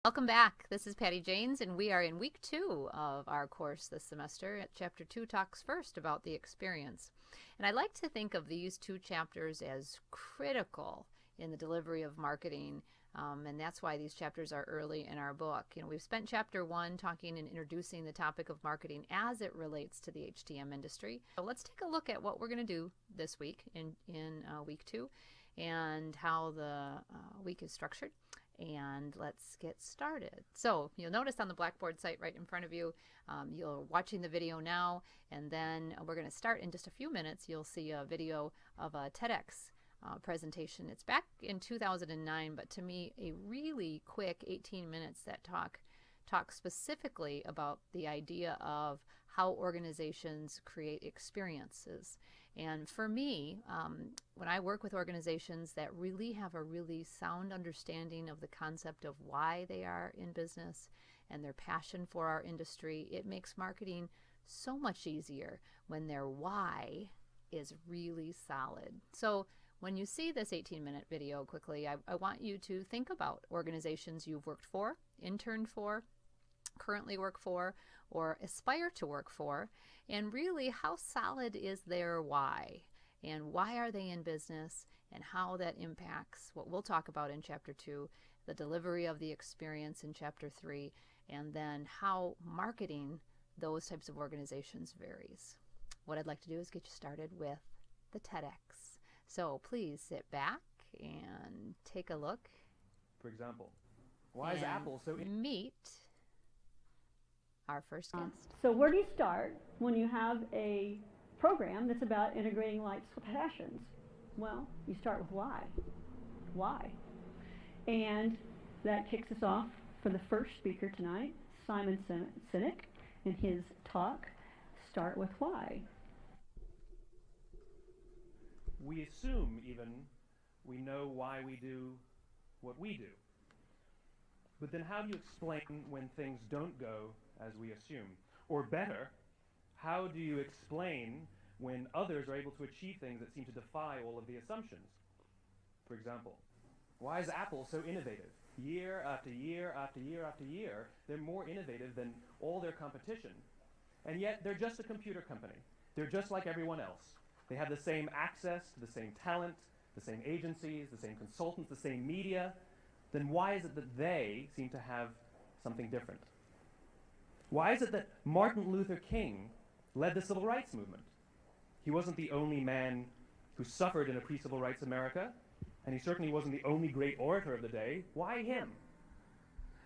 Welcome back. This is Patty Janes, and we are in week 2 of our course this semester. Chapter 2 talks first about the experience. And I like to think of these 2 chapters as critical in the delivery of marketing, and that's why these chapters are early in our book. We've spent chapter 1 talking and introducing the topic of marketing as it relates to the HTM industry. So let's take a look at what we're going to do this week in week 2 and how the week is structured. And let's get started. So you'll notice on the Blackboard site right in front of you, you're watching the video now, and then we're going to start in just a few minutes. You'll see a video of a TEDx presentation. It's back in 2009, but to me a really quick 18 minutes that talk specifically about the idea of how organizations create experiences. And for me, when I work with organizations that really have a really sound understanding of the concept of why they are in business and their passion for our industry, it makes marketing so much easier when their why is really solid. So when you see this 18-minute video quickly, I want you to think about organizations you've worked for, interned for, currently work for, or aspire to work for, and really how solid is their why, and why are they in business, and how that impacts what we'll talk about in chapter 2, the delivery of the experience in chapter 3, and then how marketing those types of organizations varies. What I'd like to do is get you started with the TEDx. So please sit back and take a look. For example, why is Apple so meet our first guest. So where do you start when you have a program that's about integrating likes with passions? Well, you start with why. Why? And that kicks us off for the first speaker tonight, Simon Sinek, in his talk, Start with Why. We assume even we know why we do what we do. But then how do you explain when things don't go as we assume? Or better, how do you explain when others are able to achieve things that seem to defy all of the assumptions? For example, why is Apple so innovative? Year after year after year after year, they're more innovative than all their competition. And yet they're just a computer company. They're just like everyone else. They have the same access to the same talent, the same agencies, the same consultants, the same media. Then why is it that they seem to have something different? Why is it that Martin Luther King led the civil rights movement? He wasn't the only man who suffered in a pre-civil rights America, and he certainly wasn't the only great orator of the day. Why him?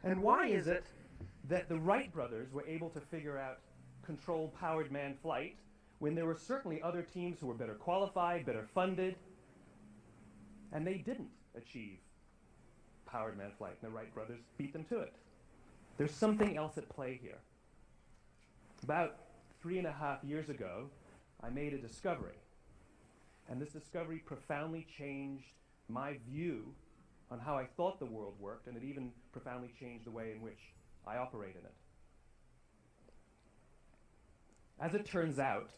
And why is it that the Wright brothers were able to figure out controlled powered man flight when there were certainly other teams who were better qualified, better funded, and they didn't achieve powered man flight, and the Wright brothers beat them to it? There's something else at play here. About 3.5 years ago, I made a discovery. And this discovery profoundly changed my view on how I thought the world worked, and it even profoundly changed the way in which I operate in it. As it turns out,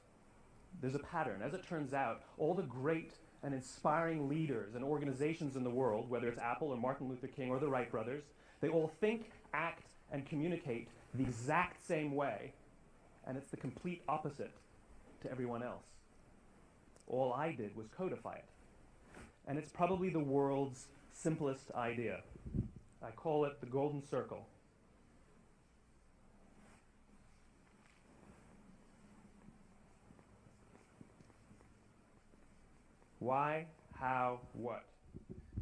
there's a pattern. As it turns out, all the great and inspiring leaders and organizations in the world, whether it's Apple or Martin Luther King or the Wright brothers, they all think, act, and communicate the exact same way, and it's the complete opposite to everyone else. All I did was codify it. And it's probably the world's simplest idea. I call it the golden circle. Why, how, what?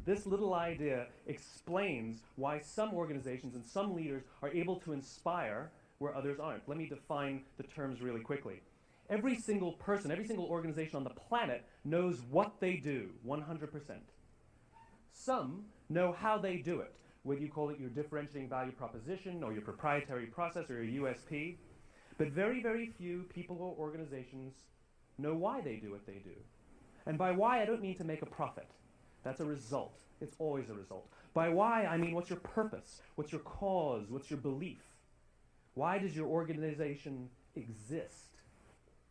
This little idea explains why some organizations and some leaders are able to inspire where others aren't. Let me define the terms really quickly. Every single person, every single organization on the planet knows what they do, 100%. Some know how they do it, whether you call it your differentiating value proposition or your proprietary process or your USP. But very, very few people or organizations know why they do what they do. And by why, I don't mean to make a profit. That's a result. It's always a result. By why, I mean what's your purpose? What's your cause? What's your belief? Why does your organization exist?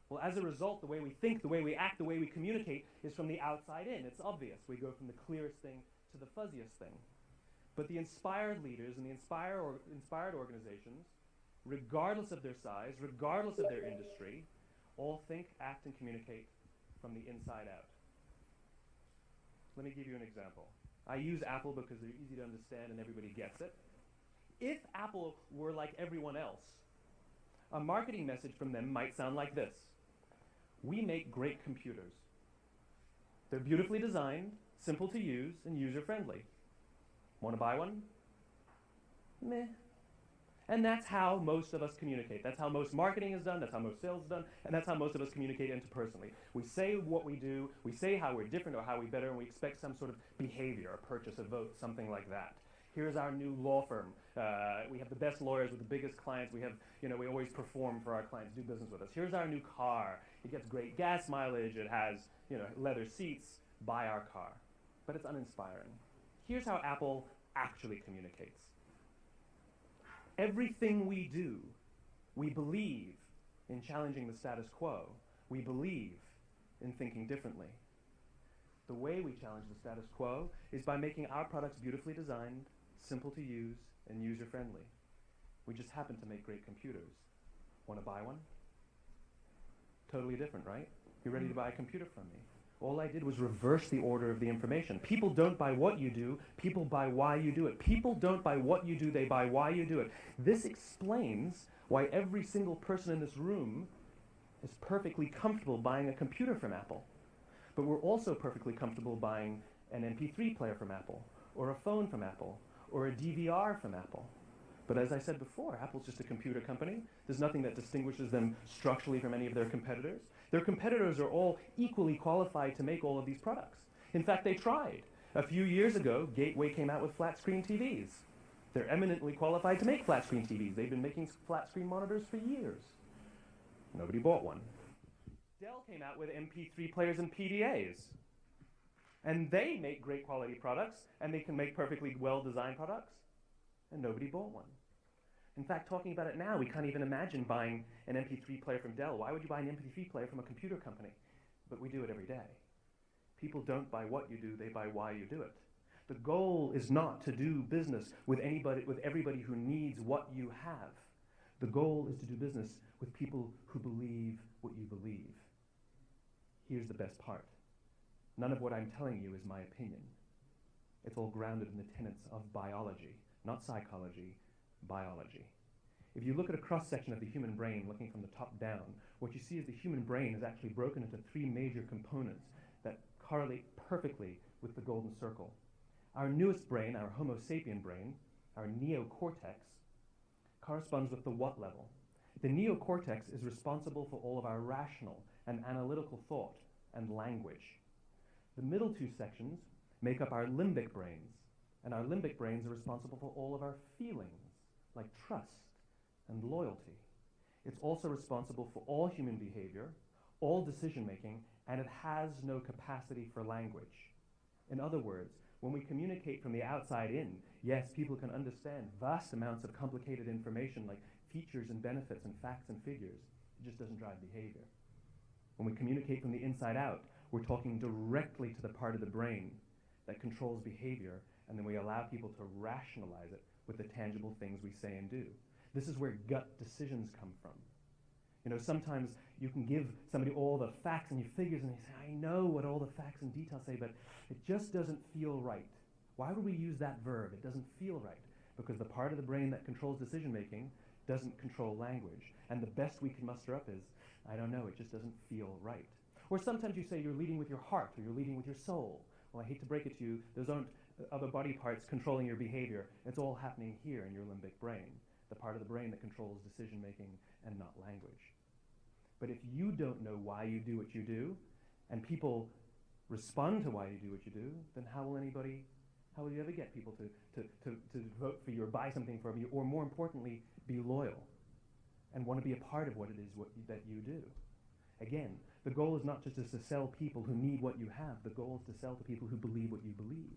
Well, as a result, the way we think, the way we act, the way we communicate is from the outside in. It's obvious. We go from the clearest thing to the fuzziest thing. But the inspired leaders and the inspired organizations, regardless of their size, regardless of their industry, all think, act, and communicate from the inside out. Let me give you an example. I use Apple because they're easy to understand and everybody gets it. If Apple were like everyone else, a marketing message from them might sound like this. We make great computers. They're beautifully designed, simple to use, and user-friendly. Want to buy one? Meh. And that's how most of us communicate. That's how most marketing is done, that's how most sales is done, and that's how most of us communicate interpersonally. We say what we do, we say how we're different or how we're better, and we expect some sort of behavior, a purchase, a vote, something like that. Here's our new law firm. We have the best lawyers with the biggest clients. We have, we always perform for our clients, do business with us. Here's our new car. It gets great gas mileage. It has, leather seats. Buy our car. But it's uninspiring. Here's how Apple actually communicates. Everything we do, we believe in challenging the status quo. We believe in thinking differently. The way we challenge the status quo is by making our products beautifully designed, simple to use, and user-friendly. We just happen to make great computers. Want to buy one? Totally different, right? You ready to buy a computer from me? All I did was reverse the order of the information. People don't buy what you do, people buy why you do it. People don't buy what you do, they buy why you do it. This explains why every single person in this room is perfectly comfortable buying a computer from Apple. But we're also perfectly comfortable buying an MP3 player from Apple, or a phone from Apple, or a DVR from Apple. But as I said before, Apple's just a computer company. There's nothing that distinguishes them structurally from any of their competitors. Their competitors are all equally qualified to make all of these products. In fact, they tried. A few years ago, Gateway came out with flat-screen TVs. They're eminently qualified to make flat-screen TVs. They've been making flat-screen monitors for years. Nobody bought one. Dell came out with MP3 players and PDAs. And they make great quality products, and they can make perfectly well-designed products, and nobody bought one. In fact, talking about it now, we can't even imagine buying an MP3 player from Dell. Why would you buy an MP3 player from a computer company? But we do it every day. People don't buy what you do, they buy why you do it. The goal is not to do business with everybody who needs what you have. The goal is to do business with people who believe what you believe. Here's the best part. None of what I'm telling you is my opinion. It's all grounded in the tenets of biology, not psychology, biology. If you look at a cross-section of the human brain, looking from the top down, what you see is the human brain is actually broken into three major components that correlate perfectly with the golden circle. Our newest brain, our Homo sapien brain, our neocortex, corresponds with the what level. The neocortex is responsible for all of our rational and analytical thought and language. The middle two sections make up our limbic brains, and our limbic brains are responsible for all of our feelings, like trust and loyalty. It's also responsible for all human behavior, all decision-making, and it has no capacity for language. In other words, when we communicate from the outside in, yes, people can understand vast amounts of complicated information like features and benefits and facts and figures. It just doesn't drive behavior. When we communicate from the inside out, we're talking directly to the part of the brain that controls behavior, and then we allow people to rationalize it with the tangible things we say and do. This is where gut decisions come from. Sometimes you can give somebody all the facts and your figures, and they say, I know what all the facts and details say, but it just doesn't feel right. Why would we use that verb? It doesn't feel right. Because the part of the brain that controls decision-making doesn't control language. And the best we can muster up is, I don't know, it just doesn't feel right. Or sometimes you say you're leading with your heart, or you're leading with your soul. Well, I hate to break it to you, those aren't other body parts controlling your behavior. It's all happening here in your limbic brain, the part of the brain that controls decision-making and not language. But if you don't know why you do what you do, and people respond to why you do what you do, then how will you ever get people to vote for you or buy something from you, or more importantly, be loyal and want to be a part of what it is that you do? Again, the goal is not just to sell people who need what you have. The goal is to sell to people who believe what you believe.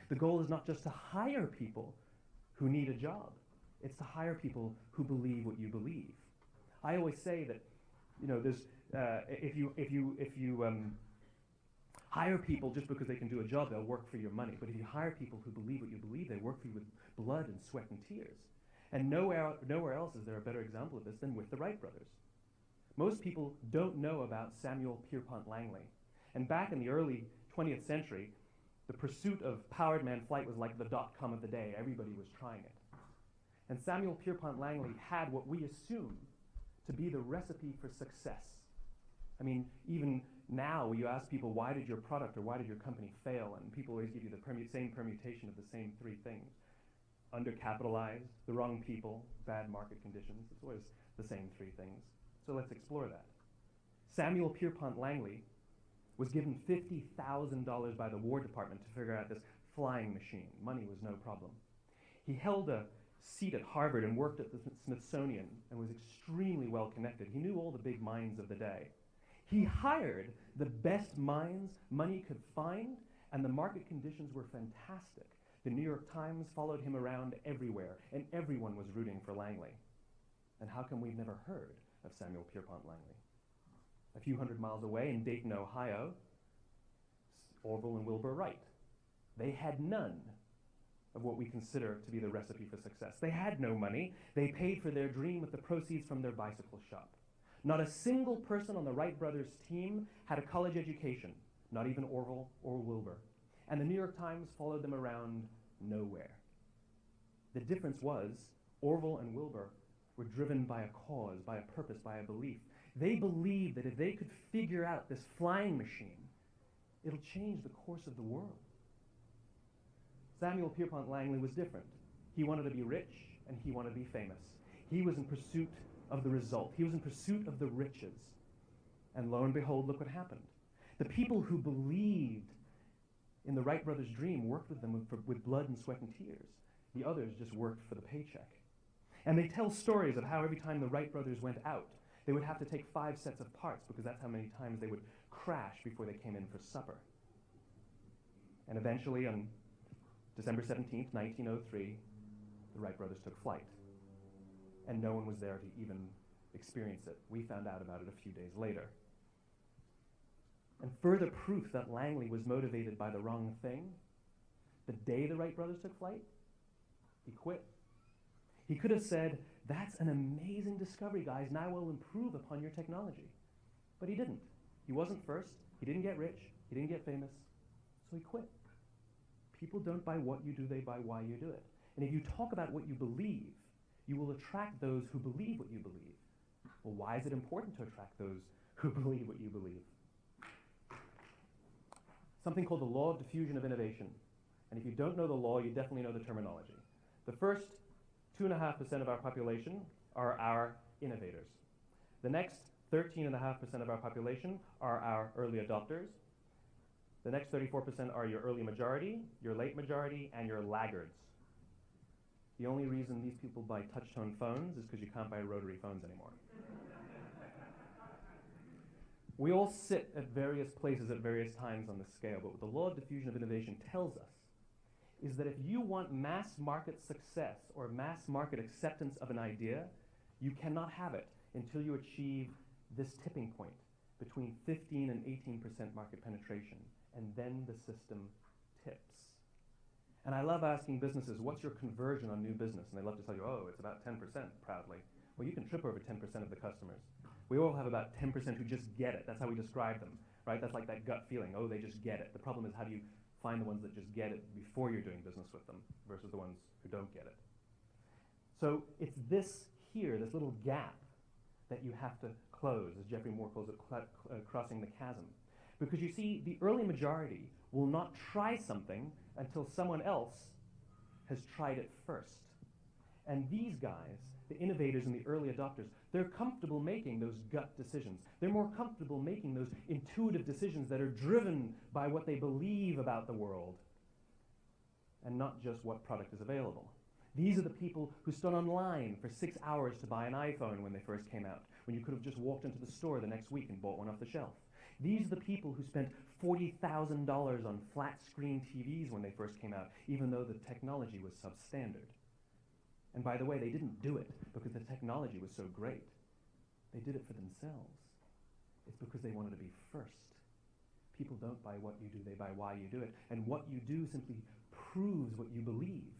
The goal is not just to hire people who need a job. It's to hire people who believe what you believe. I always say that, there's if you Hire people just because they can do a job, they'll work for your money. But if you hire people who believe what you believe, they work for you with blood and sweat and tears. And nowhere else is there a better example of this than with the Wright brothers. Most people don't know about Samuel Pierpont Langley. And back in the early 20th century, the pursuit of powered man flight was like the dot-com of the day. Everybody was trying it. And Samuel Pierpont Langley had what we assume to be the recipe for success. I mean, even now, you ask people, why did your product or why did your company fail? And people always give you the same permutation of the same three things. Undercapitalized, the wrong people, bad market conditions. It's always the same three things. So let's explore that. Samuel Pierpont Langley was given $50,000 by the War Department to figure out this flying machine. Money was no problem. He held a seat at Harvard and worked at the Smithsonian and was extremely well connected. He knew all the big minds of the day. He hired the best minds money could find, and the market conditions were fantastic. The New York Times followed him around everywhere, and everyone was rooting for Langley. And how come we've never heard of Samuel Pierpont Langley? A few hundred miles away in Dayton, Ohio, Orville and Wilbur Wright. They had none of what we consider to be the recipe for success. They had no money. They paid for their dream with the proceeds from their bicycle shop. Not a single person on the Wright brothers' team had a college education, not even Orville or Wilbur. And the New York Times followed them around nowhere. The difference was Orville and Wilbur were driven by a cause, by a purpose, by a belief. They believed that if they could figure out this flying machine, it'll change the course of the world. Samuel Pierpont Langley was different. He wanted to be rich and he wanted to be famous. He was in pursuit of the result. He was in pursuit of the riches. And lo and behold, look what happened. The people who believed in the Wright brothers' dream worked with them with blood and sweat and tears. The others just worked for the paycheck. And they tell stories of how every time the Wright brothers went out, they would have to take 5 sets of parts because that's how many times they would crash before they came in for supper. And eventually, on December 17th, 1903, the Wright brothers took flight. And no one was there to even experience it. We found out about it a few days later. And further proof that Langley was motivated by the wrong thing, the day the Wright brothers took flight, he quit. He could have said, that's an amazing discovery, guys. Now we'll improve upon your technology. But he didn't. He wasn't first. He didn't get rich. He didn't get famous. So he quit. People don't buy what you do, they buy why you do it. And if you talk about what you believe, you will attract those who believe what you believe. Well, why is it important to attract those who believe what you believe? Something called the law of diffusion of innovation. And if you don't know the law, you definitely know the terminology. The first 2.5% of our population are our innovators. The next 13.5% of our population are our early adopters. The next 34% are your early majority, your late majority, and your laggards. The only reason these people buy touch-tone phones is because you can't buy rotary phones anymore. We all sit at various places at various times on the scale, but what the law of diffusion of innovation tells us is that if you want mass market success or mass market acceptance of an idea, you cannot have it until you achieve this tipping point between 15 and 18% market penetration, and then the system tips. And I love asking businesses, what's your conversion on new business? And they love to tell you, oh, it's about 10% proudly. Well, you can trip over 10% of the customers. We all have about 10% who just get it. That's how we describe them, right? That's like that gut feeling, oh, they just get it. The problem is how do you find the ones that just get it before you're doing business with them versus the ones who don't get it. So it's this here, this little gap that you have to close, as Geoffrey Moore calls it, crossing the chasm. Because you see, the early majority will not try something until someone else has tried it first. And these guys, the innovators and the early adopters, they're comfortable making those gut decisions. They're more comfortable making those intuitive decisions that are driven by what they believe about the world and not just what product is available. These are the people who stood online for 6 hours to buy an iPhone when they first came out, when you could have just walked into the store the next week and bought one off the shelf. These are the people who spent $40,000 on flat-screen TVs when they first came out, even though the technology was substandard. And by the way, they didn't do it because the technology was so great. They did it for themselves. It's because they wanted to be first. People don't buy what you do, they buy why you do it. And what you do simply proves what you believe.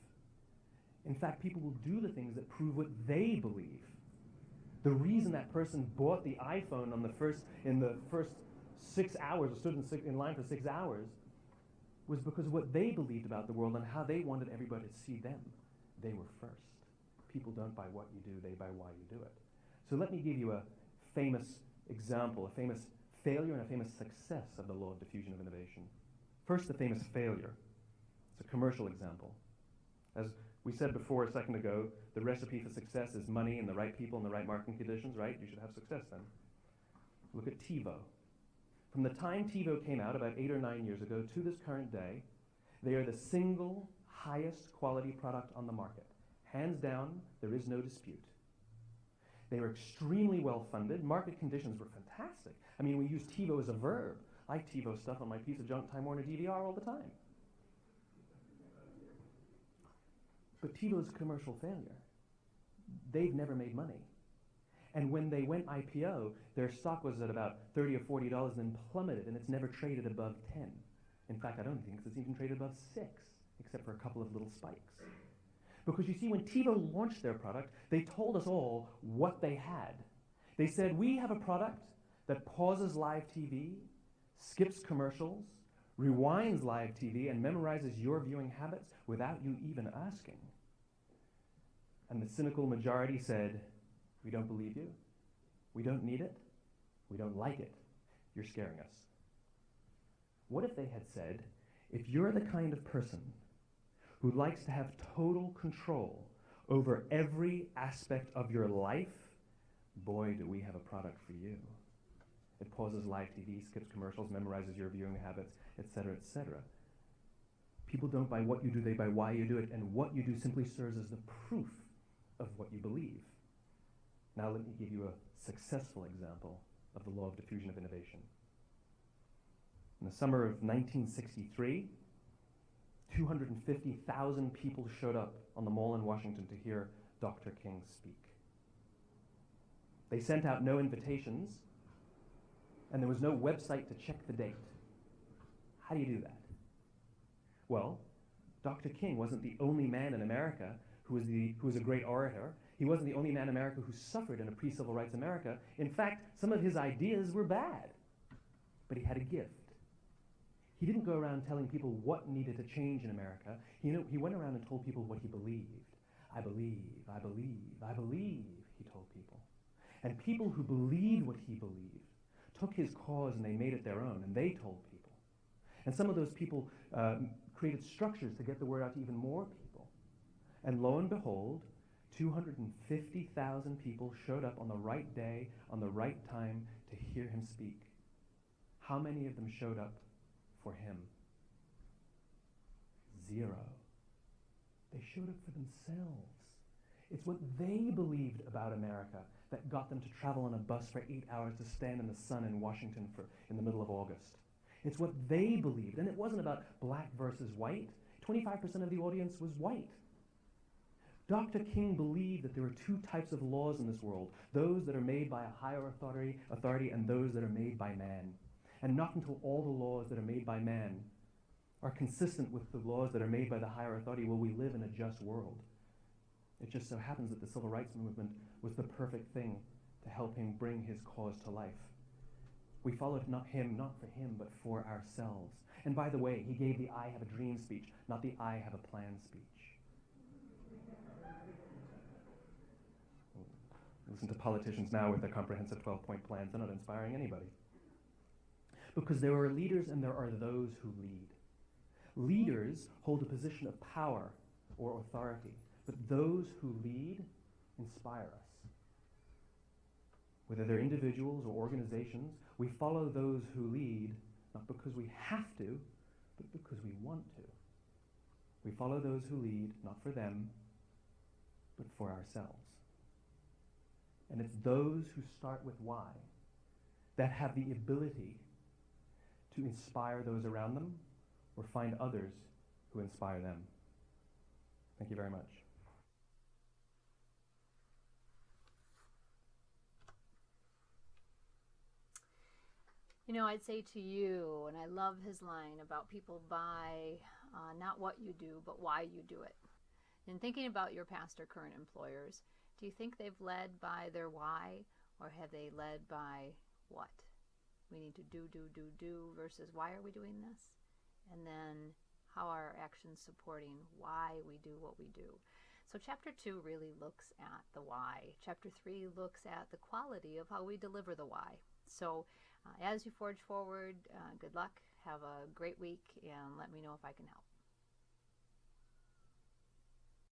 In fact, people will do the things that prove what they believe. The reason that person bought the iPhone in the first 6 hours, or stood in line for 6 hours, was because of what they believed about the world and how they wanted everybody to see them. They were first. People don't buy what you do, they buy why you do it. So let me give you a famous example, a famous failure and a famous success of the law of diffusion of innovation. First, the famous failure. It's a commercial example. As we said before a second ago, the recipe for success is money and the right people and the right marketing conditions, right? You should have success then. Look at TiVo. From the time TiVo came out about 8 or 9 years ago to this current day, they are the single highest quality product on the market. Hands down, there is no dispute. They were extremely well funded. Market conditions were fantastic. I mean, we use TiVo as a verb. I TiVo stuff on my piece of junk Time Warner DVR all the time. But TiVo's a commercial failure. They've never made money. And when they went IPO, their stock was at about $30 or $40 and then plummeted, and it's never traded above 10. In fact, I don't think it's even traded above 6, except for a couple of little spikes. Because you see, when TiVo launched their product, they told us all what they had. They said, we have a product that pauses live TV, skips commercials, rewinds live TV, and memorizes your viewing habits without you even asking. And the cynical majority said, we don't believe you. We don't need it. We don't like it. You're scaring us. What if they had said, if you're the kind of person who likes to have total control over every aspect of your life, boy, do we have a product for you. It pauses live TV, skips commercials, memorizes your viewing habits, etc., etc. People don't buy what you do, they buy why you do it, and what you do simply serves as the proof of what you believe. Now let me give you a successful example of the law of diffusion of innovation. In the summer of 1963, 250,000 people showed up on the Mall in Washington to hear Dr. King speak. They sent out no invitations, and there was no website to check the date. How do you do that? Well, Dr. King wasn't the only man in America who was a great orator. He wasn't the only man in America who suffered in a pre-civil rights America. In fact, some of his ideas were bad, but he had a gift. He didn't go around telling people what needed to change in America. He went around and told people what he believed. I believe, I believe, I believe, he told people. And people who believed what he believed took his cause and they made it their own, and they told people. And some of those people created structures to get the word out to even more people. And lo and behold, 250,000 people showed up on the right day, on the right time to hear him speak. How many of them showed up for him? 0. They showed up for themselves. It's what they believed about America that got them to travel on a bus for 8 hours to stand in the sun in Washington in the middle of August. It's what they believed, and it wasn't about black versus white. 25% of the audience was white. Dr. King believed that there were 2 types of laws in this world, those that are made by a higher authority and those that are made by man. And not until all the laws that are made by man are consistent with the laws that are made by the higher authority will we live in a just world. It just so happens that the civil rights movement was the perfect thing to help him bring his cause to life. We followed not for him, but for ourselves. And by the way, he gave the I have a dream speech, not the I have a plan speech. Listen to politicians now with their comprehensive 12-point plans. They're not inspiring anybody. Because there are leaders and there are those who lead. Leaders hold a position of power or authority, but those who lead inspire us. Whether they're individuals or organizations, we follow those who lead not because we have to, but because we want to. We follow those who lead not for them, but for ourselves. And it's those who start with why that have the ability to inspire those around them or find others who inspire them. Thank you very much. You know, I'd say to you, and I love his line about people buy not what you do, but why you do it. In thinking about your past or current employers, do you think they've led by their why, or have they led by what? We need to do versus why are we doing this? And then how are our actions supporting why we do what we do? So chapter 2 really looks at the why. Chapter 3 looks at the quality of how we deliver the why. So as you forge forward, good luck, have a great week, and let me know if I can help.